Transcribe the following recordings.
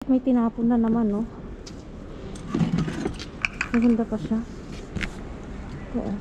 may tinapon na naman, no? Maganda pa siya. Oo.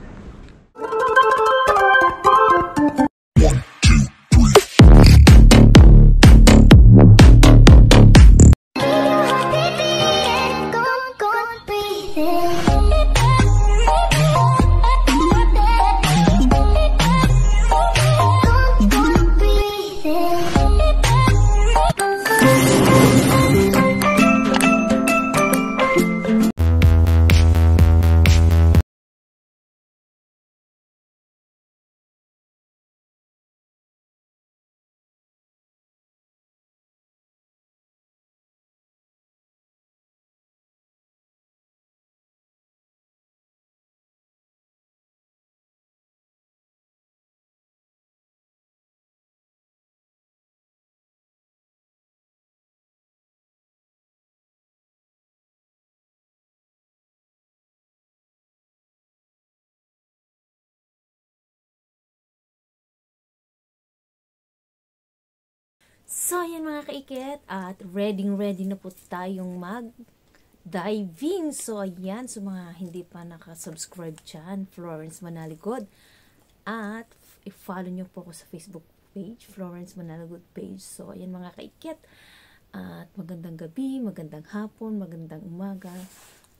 So, yan mga kaikit, at ready na po tayong mag-diving. So, ayan, so mga hindi pa nakasubscribe dyan, Florence Manaligod. At i-follow nyo po ako sa Facebook page, Florence Manaligod page. So, ayan mga kaikit, at magandang gabi, magandang hapon, magandang umaga.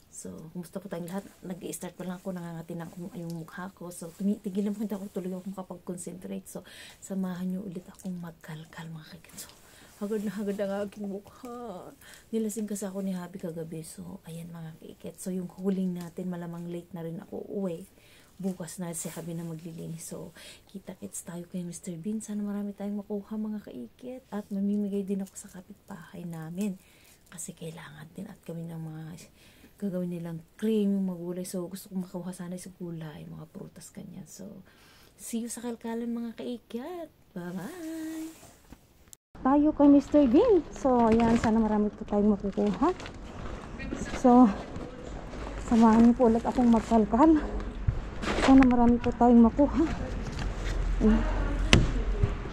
So, kumusta po tayong lahat? Nag-i-start pa lang ako, nangangati na yung mukha ko. So, tigilan po, hindi ako tuloy akong makapag-concentrate. So, samahan nyo ulit akong magkalkal mga kaikit. So, hagad na hagad ang aking mukha. Nilasing kasi ako ni Happy kagabi. So, ayan mga kaikit. So, yung huling natin, malamang late na rin ako uwi. Bukas na si Happy na maglilinis. So, kita-kits tayo kay Mr. Bean. Sana marami tayong makuha mga kaikit. At mamimigay din ako sa kapitbahay namin. Kasi kailangan din at kami ng mga gagawin nilang cream, yung magulay. So, gusto kong makakuha sana sa gulay, mga prutas, kanyan. So, see you sa kalkalan mga kaikit. Bye-bye! Tayo kay Mr. Bean. So, ayan, sana marami po tayong makukuha. So, samahan niyo po ulit akong magkalkal. Sana marami po tayong makuha.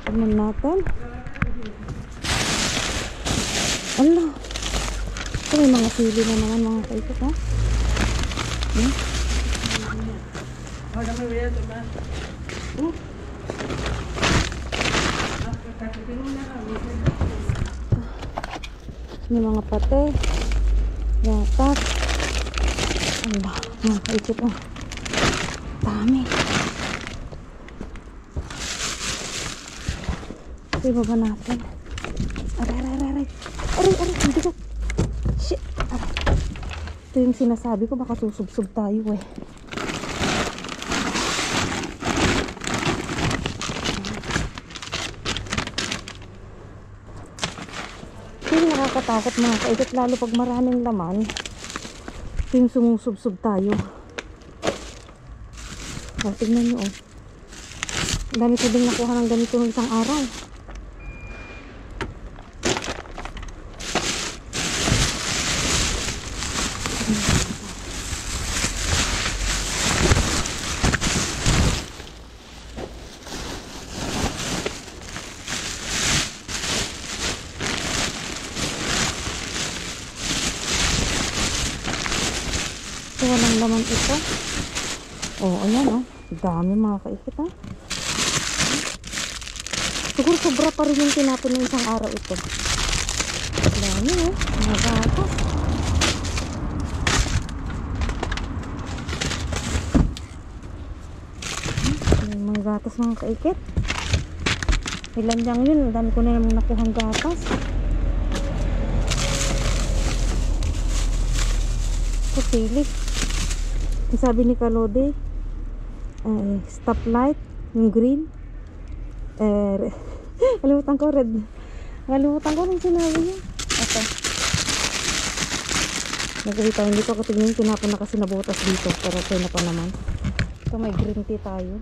Tignan natin. Allah! Ito may mga sili na naman mga kaikit, ha? May mga pate, yatas. Allah, mga kaikit, oh. Dami. Ito ibaba natin. Aray, hindi ko. Shit. Ito yung sinasabi ko, baka susubsob tayo eh. Ito yung nakakatakot mga kaikit, lalo pag maraming laman. Ito yung sumusubsob tayo. O, tignan nyo, oh. Ang dami ko din nakuha ng ganito ng isang araw. Walang laman ito. Oh, ayan, oh. Dami mga kaikit, ha. Siguro sobra pa rin yung tinapon ng isang araw ito. Dami, oh. Mga gatas. Mga gatas mga kaikit. Ilan lang yun. Dami ko na naman nakuhang gatas. Ito sili. Sabi ni Kalode, stoplight, yung green. Kalimutan ko, red. Kalimutan ko nung sinabi niya. Ito. Nagkita, hindi ko katignan yung tinapon na kasi nabutas dito. Pero okay na pa naman. Ito, may green tea tayo.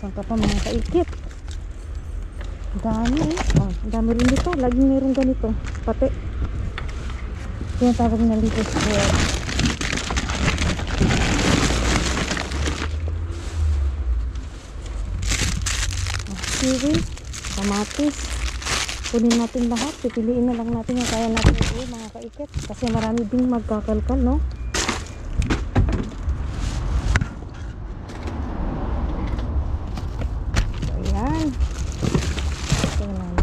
Saan ka pa mga kaikit? Dami eh. Dami rin dito. Laging mayroong ganito. Pati. Yung tawag na dito square. Kiwi. kamatis. Kunin natin lahat. Pipiliin na lang natin yung kaya natin ito mga kaikit. Kasi marami ding magkakalkal, no? So, ayan. Ito na lang.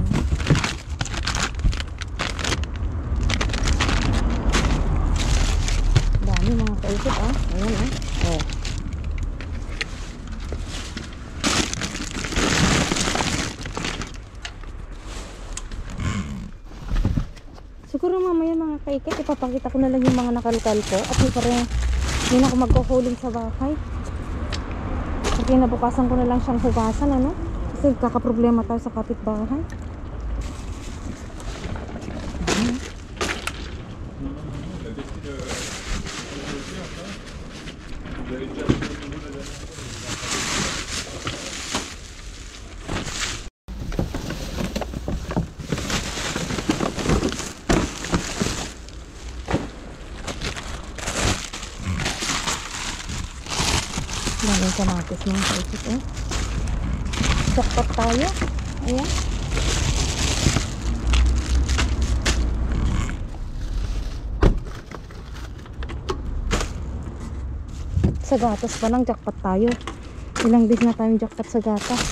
Dami mga kaikit, ah. Ayan, ah. Oh. Siguro mamaya mga kaikit, ipapakita ko na lang yung mga nakalkal ko at yun ako magkukuling sa bahay. At kinabukasan ko na lang siyang hugasan, ano? Kasi kakaproblema tayo sa kapitbahay. Daming kamatis mga kaikit, eh. Jackpot tayo. Ayan. Sa gatas pa lang jackpot tayo. Ilang days na tayong jackpot sa gatas.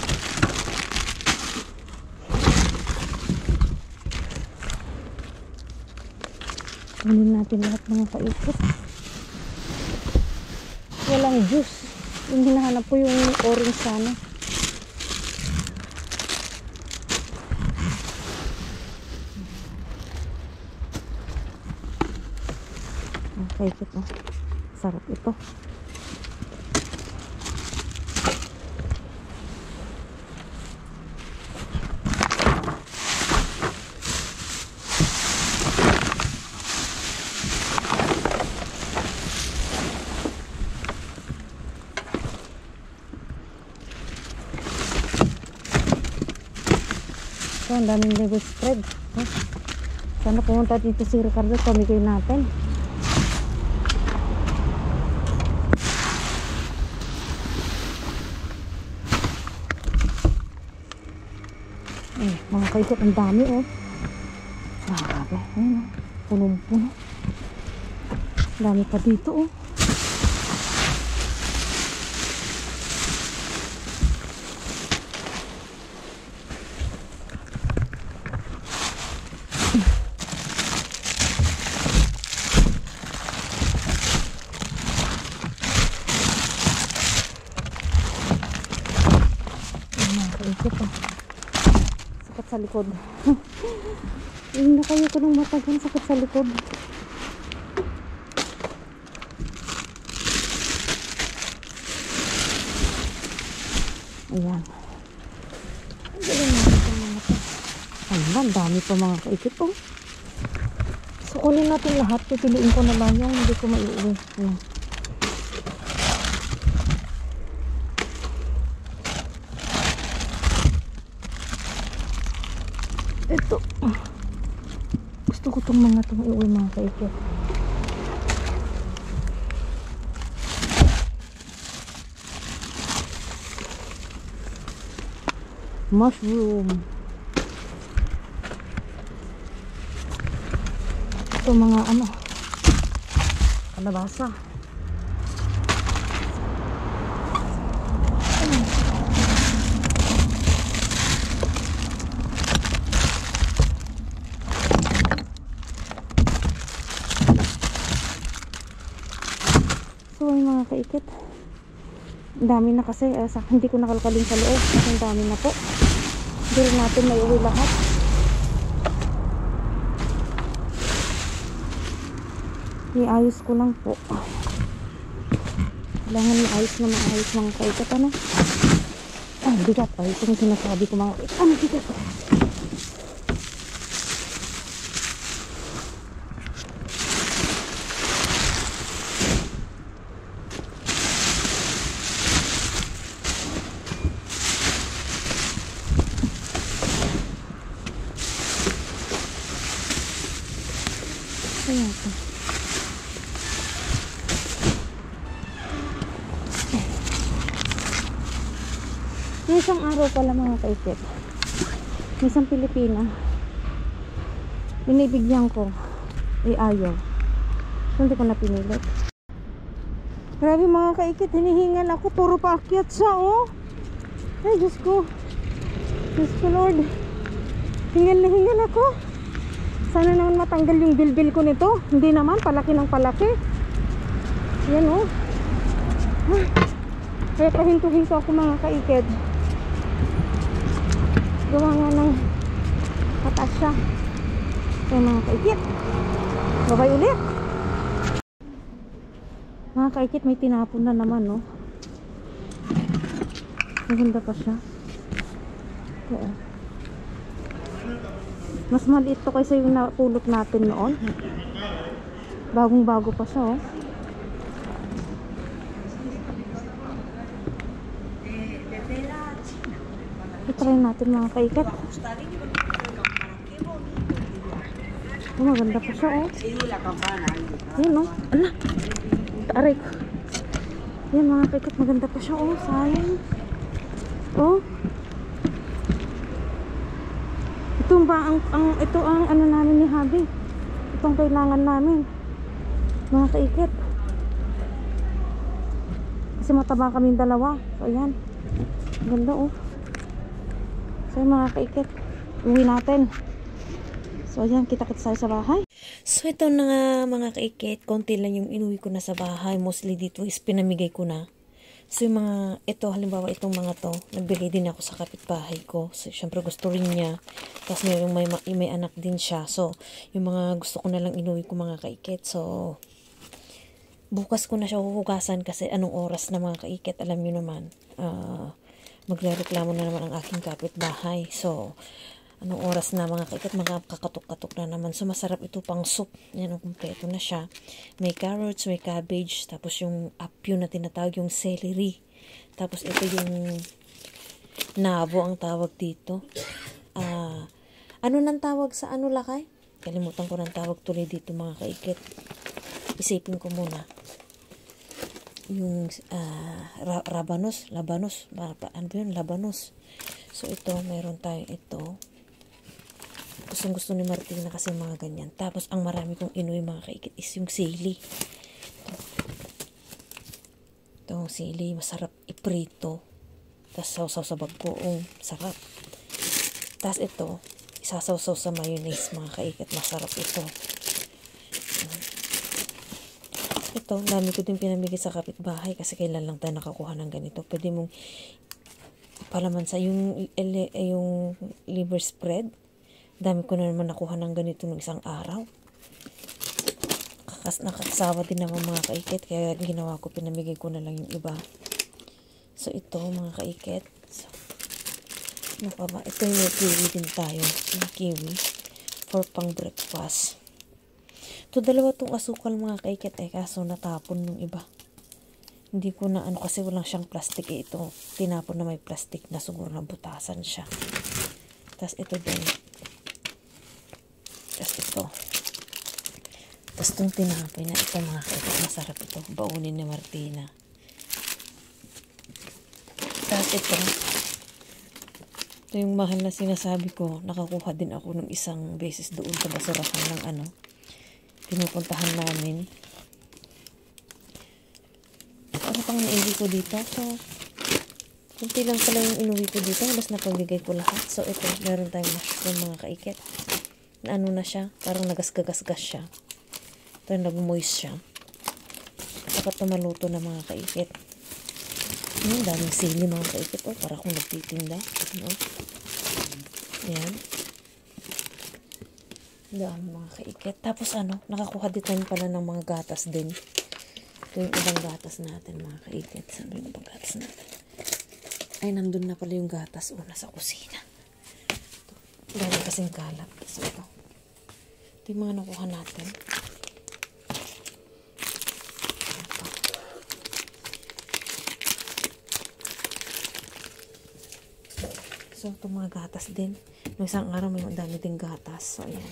Kunin natin lahat mga kaikit. Walang juice. Yung hinahanap ko yung orange sana. Okay, ito. Sarap ito. So, ang daming level spread. Sana pumunta dito si Ricardo, pamigay natin. Mga kaikit, ang dami, oh. Grabe, ayun, oh. Punong-puno. Dami pa dito, oh. Sakit sa likod. Yung nakayo ko ng matagan, sakit sa likod. Ayan. Galing natin itong mga ito. Ayan, dami pa mga kaikit, oh. So, kunin natin lahat. Pipiliin ko na lang yung hindi ko maiuwi. Ayan. Ito. Gusto ko itong mga itong iuwi mga kaikit. Mushroom. Ito mga ano, kalabasa. So yung mga kaikit, ang dami na kasi, hindi ko nakalkalin sa loob kasi ang dami na po. Hindi rin natin may uwi lahat. Iayos ko lang po. Kailangan iayos na maayos mga kaikit, ano. Ay, bigat. Ay, ito yung sinasabi ko mga kaikit. Ano, bigat. Ayan ito. Yung isang araw pala mga kaikit, May isang Pilipina. Binibigyan ko. Ayaw. So, hindi ko na pinilit. Grabe mga kaikit, hinihingal ako. Puro paakyat siya, oh. Ay, Diyos ko. Diyos ko, Lord. Hingal na hingal ako. Sana naman matanggal yung bilbil ko nito. Hindi naman, palaki ng palaki. Yan, oh. Kaya pahinto-hinto ako mga kaikit. Gawa nga ng pataas siya. Kaya mga kaikit, babay ulit. Mga kaikit, may tinapon na naman, no? Maganda pa siya. Oo. Mas maliit to kaysa yung napulot natin noon. Bagong bago pa siya, oh. I-try natin mga kaikit. Oh, maganda pa siya, oh. Yan, oh. Ala, aray ko. Yan mga kaikit, maganda pa siya, oh. Sayang. Oh. Ito ba ito ang ano namin ni Habi. Itong kailangan namin. Mga kaikit. Kasi mataba kaming dalawa. So ayan. Ganda, oh. So mga kaikit, uwi natin. So ayan, kita-kits tayo sa bahay. So ito na nga mga kaikit, konti lang yung inuwi ko na sa bahay. Mostly dito is pinamigay ko na. So yung mga, ito halimbawa itong mga to, nagbigay din ako sa kapitbahay ko. So syempre gusto rin niya. Tapos may anak din siya. So yung mga gusto ko na lang inuwi ko mga kaikit. So bukas ko na siya huhugasan kasi anong oras na mga kaikit, alam niyo naman. Magrereklamo na naman ang aking kapitbahay. So anong oras na mga kaikit, makakatok-katok na naman. So masarap ito pang soup. Yan, kumpleto na siya. May carrots, may cabbage, tapos yung apyo na tinatawag, yung celery. Tapos ito yung nabo ang tawag dito. Ano nang tawag sa ano lakay? Kalimutan ko nang tawag tuloy dito mga kaikit. Isipin ko muna. Yung labanos. Ano yun? Labanos. So ito, meron tayong ito. Gusto ni Martina kasi mga ganyan. Tapos ang marami kong inuwi mga kaikit is yung sili. Itong sili, masarap iprito. Tapos sausaw sa bagoong, sarap. Tapos ito, isasawsaw sa mayonnaise mga kaikit, masarap ito. Ito, dami ko din pinamigay sa kapitbahay kasi kailan lang tayo nakakuha ng ganito. Pwede mong palamansa yung liver spread. Dami ko na naman nakuha ng ganito ng isang araw. Nakakasawa din naman mga kaikit, kaya ginawa ko, pinamigay ko na lang yung iba. So ito mga kaikit. So, ano pa ba? Ito yung kiwi din tayo. Yung kiwi for pang breakfast. Ito dalawa tong asukal mga kaikit kaso natapon ng iba. Hindi ko na ano kasi walang siyang plastic ito. Tinapon na may plastic na siguro na butasan siya. Tapos ito din. Tapos ito. Tapos itong tinapay na ito mga kaikit, masarap ito. Baunin ni Martina. Tapos ito yung mahal na sinasabi ko, nakakuha din ako ng isang beses doon sa basurahan ng ano, pinupuntahan namin. Ano pang naiwi ko dito? So, kunti lang pala yung inuwi ko dito, halos napamigay ko lahat. So ito, meron tayong mushroom mga kaikit. Na ano na siya, parang nagasgagasgas siya. Ito nag-moist siya. Dapat na maluto na mga kaikit. Daming sili mga kaikit. Oh, para akong nagtitinda. No? Ayan. Dami mga kaikit. Tapos ano, nakakuha din tayo pala ng mga gatas din. Ito yung ibang gatas natin mga kaikit. Sabi yung ibang gatas natin. Ay, nandun na pala yung gatas. Una sa kusina. Dami kasing kalat. So ito yung mga nakuha natin. So, itong mga gatas din. Noong isang araw, may dami din gatas. So, ayan.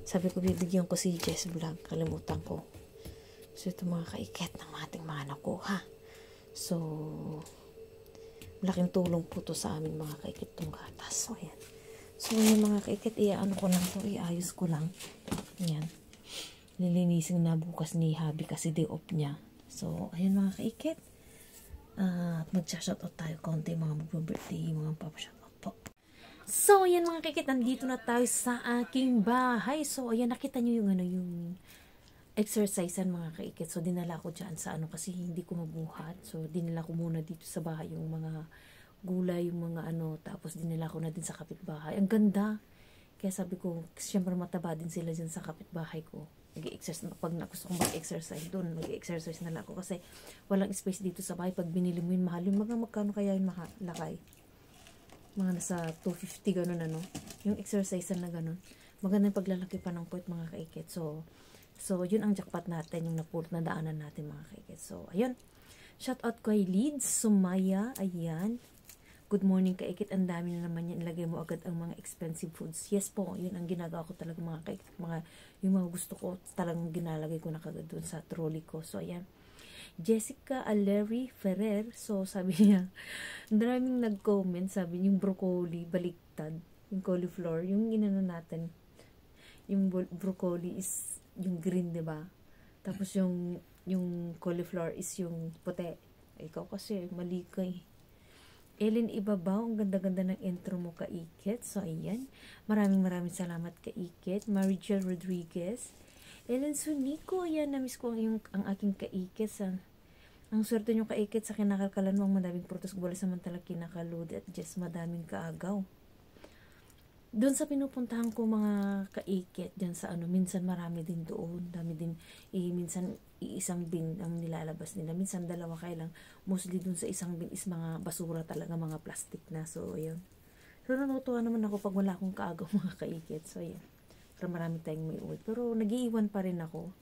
Sabi ko, bibigyan ko si Jess Vlog. Kalimutan ko. So, ito mga kaiket ng ating mga nakuha. So, malaking tulong po to sa amin mga kaiket itong gatas. So, ayan. So, yung mga kaikit, ano ko lang to, iayos ko lang. Yan. Lilinisin na bukas ni Habi kasi day off niya. So, ayun mga kaikit. Mag-shoutout tayo konti, mga mag-birthday, mga papa-shoutout po. So, ayan mga kaikit, nandito na tayo sa aking bahay. So, ayan, nakita nyo yung yung exercisean mga kaikit. So, dinala ko dyan sa kasi hindi ko mabuhat. So, dinala ko muna dito sa bahay yung mga gulay, yung mga tapos dinala ko na din sa kapitbahay. Ang ganda. Kaya sabi ko, syempre mataba din sila dyan sa kapitbahay ko. Mag-exercise, pag gusto kong mag-exercise doon, mag-exercise na lang ako kasi walang space dito sa bahay. Pag binili mo yun, mahal yun. Magkano kaya yun lakay? Mga nasa 250 ganun yung exercise na ganun. Maganda yung paglalaki pa ng puwet mga kaikit. So yun ang jackpot natin, yung napulot na daanan natin mga kaikit. So ayun, shout out kay Leeds Sumaya, ayan. Good morning kaikit, ang dami na naman yan. Ilagay mo agad ang mga expensive foods. Yes po, yun ang ginagawa ko talaga mga kaikit. Yung mga gusto ko, talagang ginalagay ko na kagad dun sa trolley ko. So ayan. Jessica Aleri Ferrer, so sabi niya, maraming nag-comment, sabi yung broccoli, baliktad. Yung cauliflower, yung natin, yung broccoli is yung green, diba? Tapos yung cauliflower is yung puti. Ikaw kasi, mali ka eh. Ellen Ibabaw, ang ganda-ganda ng intro mo kaikit. So, ayan. Maraming salamat kaikit. Marigel Rodriguez. Ellen Sunico, ayan. Namiss ko ang aking kaikit. Ang swerte nyo kaikit sa kinakalkalan mo. Ang madaming prutas gulay samantala kinakaludi at just madaming kaagaw. Doon sa pinupuntahan ko mga kaikit, dyan sa minsan marami din doon. Dami din, minsan isang bin ang nilalabas nila. Minsan dalawa kaya lang. Mostly doon sa isang bin is mga basura talaga, mga plastic na. So, ayun. So, natutuwa naman ako pag wala akong kaagaw mga kaikit. So, ayun. Pero marami tayong may uwi. Pero nag-iiwan pa rin ako.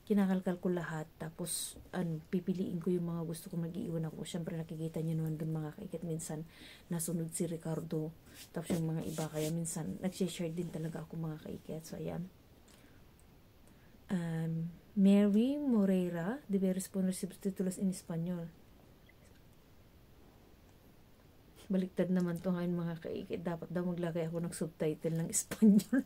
Kinakalkal ko lahat. Tapos, pipiliin ko yung mga gusto kong nag-iiwan ako. Siyempre, nakikita nyo naman doon mga kaikit. Minsan, nasunod si Ricardo. Tapos yung mga iba. Kaya minsan, nag-share din talaga ako mga kaikit. So, ayan. Mary Moreira debe responder subtítulos in Espanyol. Baliktad naman to ngayon mga kaikit. Dapat daw maglagay ako ng subtitle ng Espanyol.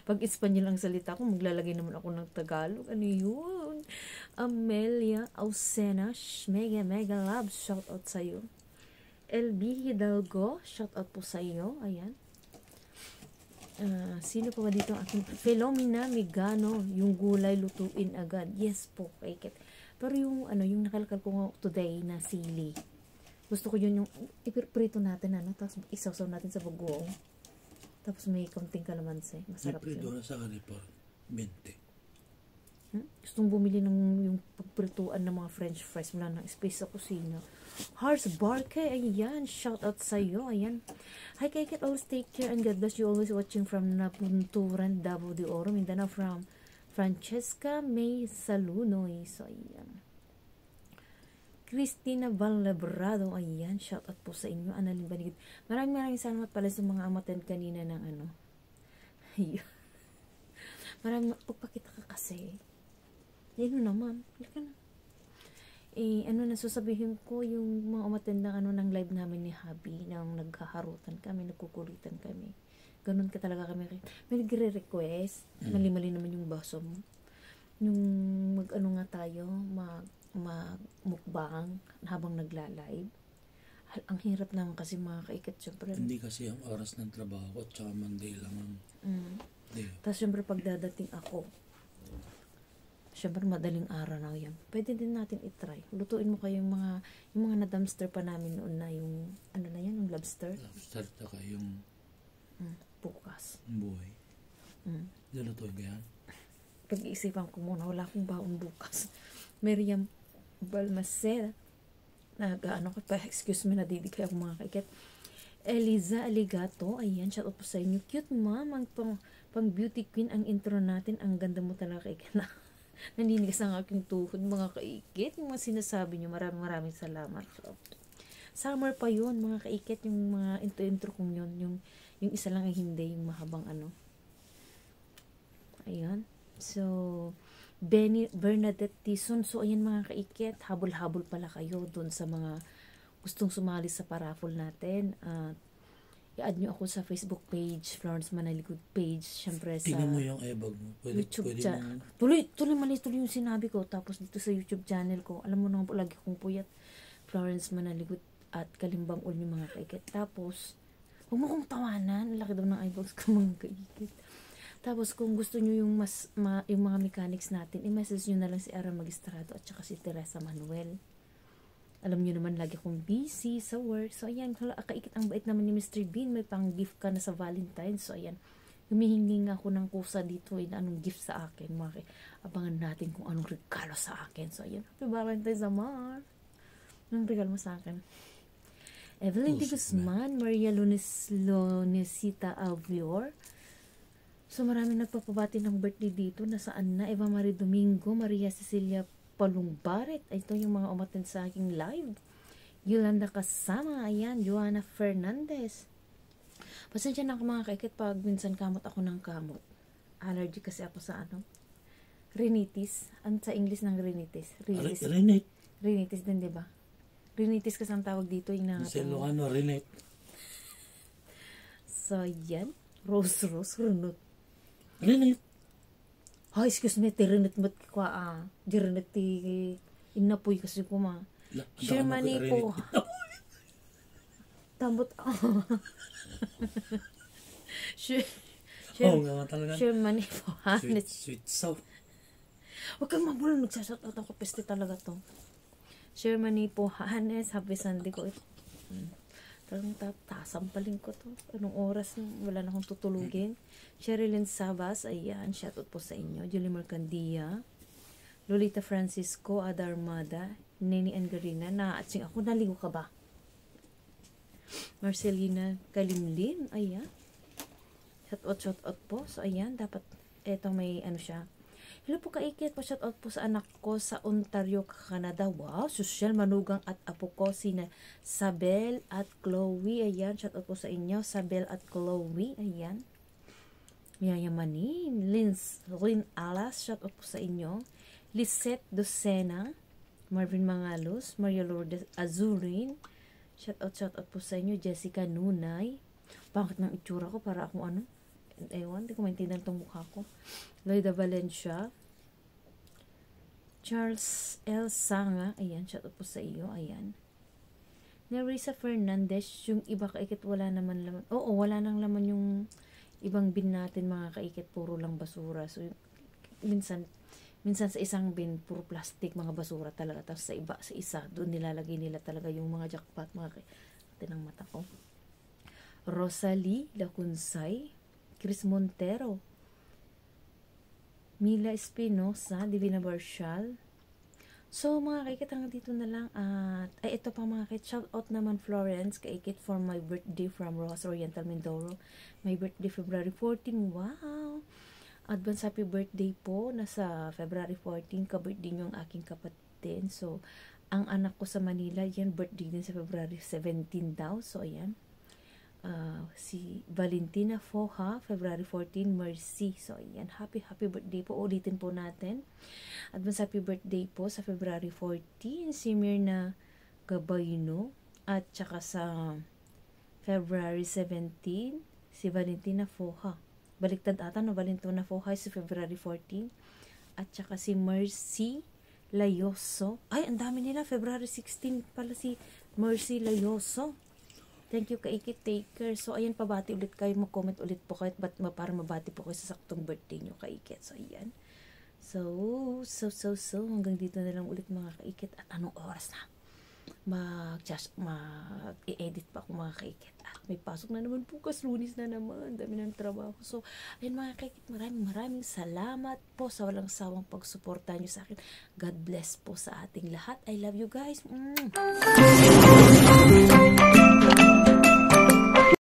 Pag Espanyol ang salita ko, maglalagay naman ako ng Tagalog. Ano yun? Amelia Ausena, mega love, shout out sa'yo. LB Hidalgo, shout out po sa'yo. Ayan. Sino pa ba dito ang aking Philomena Migano, yung gulay lutuin agad. Yes po, kaikit. Pero yung yung nakalkal ko today na sili. Gusto ko yun yung iprito natin tapos isawsaw natin sa bagoong. Tapos may konting kalamansi. Masarap yun. Iprito na sa kanipor 20. Gustong bumili ng yung pagprituan ng mga french fries. Wala ng space sa kusina. Hars Barke, ayan. Shout out sa'yo, ayan. Hi, kaikit, always take care and God bless you. Always watching from Napunturan, Davao de Oro, Mindanao, from Francesca May Salunoy. So, ayan. Christina Vallebrado, ayan. Shout out po sa inyo. Analing Banigid. Maraming salamat pala sa mga amaten kanina ng Ayun. Maraming pagpakita ka kasi. Yan naman. Halika na. Nasasabihin ko yung mga umattend ng live namin ni Habi nang naghaharutan kami, nagkukulitan kami. Ganun ka talaga kami. May nagre-request. Mali-mali naman yung baso mo. Yung nga tayo, mukbang habang nagla-live. Ang hirap naman kasi mga kaikit. Siyempre, hindi kasi ang oras ng trabaho at saka Monday lang ang day. Tapos siyempre pagdadating ako, siyempre madaling araw na yan. Pwede din natin i-try. Lutuin mo kayo yung mga na-dumpster pa namin noon na yung, yung lobster. Lobster taka yung bukas. buhay. Nilutuin ko yan. Pag-iisipan ko muna, wala akong baon bukas. Miriam Balmaceda. Excuse me, nadidikay ako mga kaikit. Eliza Aligato, ayan, shout out po sa inyo. Cute ma'am, ang pang beauty queen ang intro natin. Ang ganda mo talaga kaikit na. Naninigas ang aking tuhod mga kaikit. Yung mga sinasabi nyo, maraming salamat. So, summer pa yun mga kaikit. Yung mga intro kong yun. Yung isa lang ay hindi. Yung mahabang Ayan. So, Bernadette Tison. So, ayan mga kaikit. Habol-habol pala kayo dun sa mga gustong sumali sa paraffle natin. i-add nyo ako sa Facebook page, Florence Manaligod page, syempre sa Tingnan mo yung ebag mo. YouTube Pwede channel. mo. Tuloy yung sinabi ko. Tapos dito sa YouTube channel ko, alam mo naman po, lagi kong puyat, Florence Manaligod at Kalimbang Ul yung mga kaikit. Tapos, huwag mo kong tawanan. Laki daw ng eyeballs ko mga kaikit. Tapos, kung gusto nyo yung, yung mga mechanics natin, i-message nyo na lang si Ara Magistrado at saka si Teresa Manuel. Alam nyo naman, lagi akong busy sa work. So, ayan, kaikit ang bait naman ni Mr. Bean. May pang-gift ka na sa Valentine's. So, ayan, humihingi nga ako ng kusa dito na anong gift sa akin. Abangan natin kung anong regalo sa akin. So, ayan, happy Valentine's, Amar. Anong regalo mo sa akin? Evelyn de Guzman, Maria Lonesita Alvior. So, maraming nagpapabati ng birthday dito. Nasaan na? Eva Marie Domingo, Maria Cecilia Palumbaret. Ito yung mga umattend sa aking live. Yolanda Kasama, ayan, Joanna Fernandez. Pasensya na ako mga kaikit pag minsan kamot ako ng kamot. Allergy kasi ako sa rhinitis. Ano sa English ng rhinitis? Renate. Rhinitis din, di ba? Rhinitis kasi ang tawag dito. Sa Ilocano, Renate. So, yan. Rose, runot. Renate. Ay, excuse me, tirinit mo't kwa dirinit ti inapoy kasi ko ma. Shermani po. Tambot Oo nga talaga. Shermani po. Sweet sauce. Huwag kang mabulang, nagsasot out ako. Peste talaga to. Shermani po, Hannes, happy Sunday ko. Talagang tasampalin ko to. Anong oras, wala na akong tutulugin. Sherilyn Sabas, ayan, shoutout po sa inyo. Julie Mercandia, Lolita Francisco, Ada Armada, Neni Angarina, naatsing ako, naligo ka ba? Marcelina Kalimlin, ayan. Shoutout po. So, ayan, dapat, eto may ano siya. Hello po kaikit po, shoutout po sa anak ko sa Ontario, Canada. Wow, social manugang at apo ko, sina Sabel at Chloe. Ayan, shoutout po sa inyo, Sabel at Chloe. Ayan. Yayamanin. Lynn Alas, shoutout po sa inyo. Lisette Docena, Marvin Mangalos, Maria Lourdes Azurin. Shoutout po sa inyo. Jessica Nunay. Bakit ng itsura ko? Para akong ano? Ewan, hindi ko maintindihan itong mukha ko. Loida Valencia, Charles L. Sanga, ayan, shout out po sa iyo, ayan. Nerissa Fernandez, yung iba kaikit wala naman laman. Oo, wala nang laman yung ibang bin natin mga kaikit, puro lang basura. So, minsan sa isang bin, puro plastic, mga basura talaga. Tapos sa isa, doon nilalagay nila talaga yung mga jackpot, mga kaikit ng mata ko. Rosalie Lacunsay, Chris Montero, Mila Espinosa, Divina Barshal. So, mga kaikit, hanggang dito na lang. At, ito pa mga kaikit, shout out naman Florence, kaikit for my birthday from Rojas Oriental Mindoro. My birthday February 14. Wow! Advance happy birthday po. Nasa February 14, ka-birthday nyo ang aking kapatid. So, ang anak ko sa Manila, yan, birthday din sa February 17 daw. So, ayan. Si Valentina Foha, February 14, Mercy. So, ayan, happy birthday po. Ulitin po natin. Advance happy birthday po sa February 14, si Mirna Gabayno. At saka sa February 17, si Valentina Foha. Baliktad ata, no? Valentina Foha si February 14. At saka si Mercy Layoso. Ay, ang dami nila. February 16 pala si Mercy Layoso. Thank you, Kaikit Taker. So, ayan, pabati ulit kayo. Mag-comment ulit po kayo para mabati po kayo sa saktong birthday nyo, Kaikit. So, ayan. So, hanggang dito na lang ulit mga Kaikit. At anong oras na? Mag-i-edit pa ako mga Kaikit. At may pasok na naman po, Lunes na naman. Dami ng trabaho. So, ayan mga Kaikit, maraming salamat po sa walang sawang pagsuporta nyo sa akin. God bless po sa ating lahat. I love you guys.